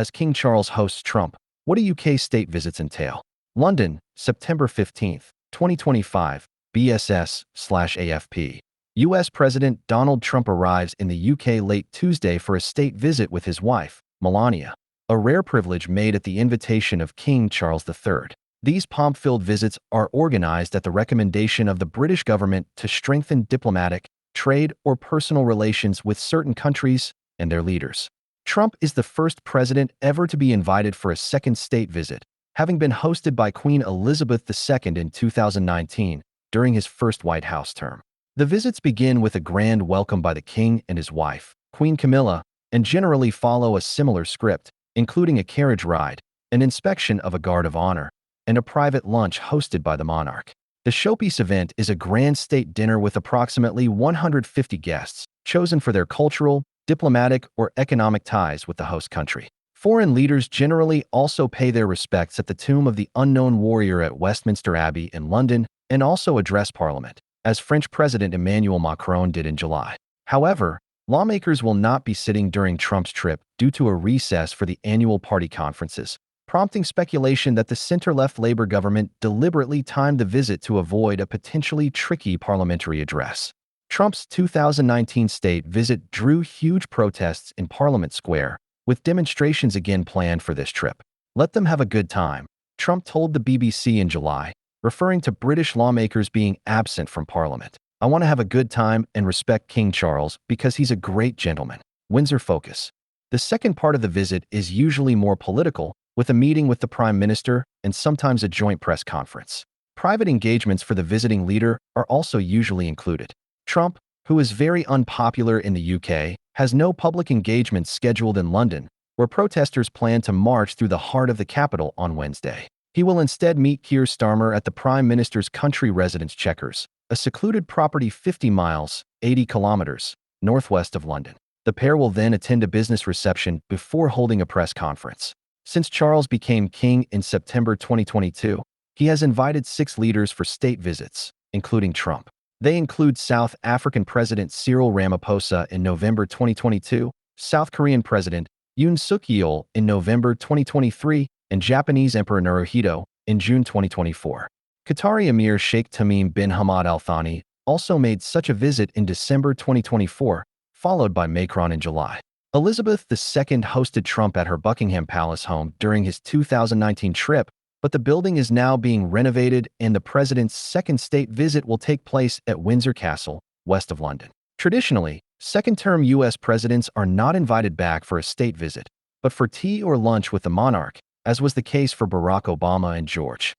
as King Charles hosts Trump. What do UK state visits entail? London, September 15, 2025, BSS/AFP. US President Donald Trump arrives in the UK late Tuesday for a state visit with his wife, Melania, a rare privilege made at the invitation of King Charles III. These pomp-filled visits are organized at the recommendation of the British government to strengthen diplomatic, trade, or personal relations with certain countries and their leaders. Trump is the first president ever to be invited for a second state visit, having been hosted by Queen Elizabeth II in 2019 during his first White House term. The visits begin with a grand welcome by the king and his wife, Queen Camilla, and generally follow a similar script, including a carriage ride, an inspection of a guard of honor, and a private lunch hosted by the monarch. The showpiece event is a grand state dinner with approximately 150 guests, chosen for their cultural, diplomatic, or economic ties with the host country. Foreign leaders generally also pay their respects at the tomb of the unknown warrior at Westminster Abbey in London and also address Parliament, as French President Emmanuel Macron did in July. However, lawmakers will not be sitting during Trump's trip due to a recess for the annual party conferences, prompting speculation that the center-left Labour government deliberately timed the visit to avoid a potentially tricky parliamentary address. Trump's 2019 state visit drew huge protests in Parliament Square, with demonstrations again planned for this trip. "Let them have a good time," Trump told the BBC in July, referring to British lawmakers being absent from Parliament. "I want to have a good time and respect King Charles because he's a great gentleman." Windsor focus. The second part of the visit is usually more political, with a meeting with the Prime Minister and sometimes a joint press conference. Private engagements for the visiting leader are also usually included. Trump, who is very unpopular in the UK, has no public engagements scheduled in London, where protesters plan to march through the heart of the capital on Wednesday. He will instead meet Keir Starmer at the Prime Minister's country residence Chequers, a secluded property 50 miles, 80 kilometers, northwest of London. The pair will then attend a business reception before holding a press conference. Since Charles became king in September 2022, he has invited 6 leaders for state visits, including Trump. They include South African President Cyril Ramaphosa in November 2022, South Korean President Yoon Suk-yeol in November 2023, and Japanese Emperor Naruhito in June 2024. Qatari Emir Sheikh Tamim bin Hamad Al Thani also made such a visit in December 2024, followed by Macron in July. Elizabeth II hosted Trump at her Buckingham Palace home during his 2019 trip, but the building is now being renovated and the president's second state visit will take place at Windsor Castle, west of London. Traditionally, second-term U.S. presidents are not invited back for a state visit, but for tea or lunch with the monarch, as was the case for Barack Obama and George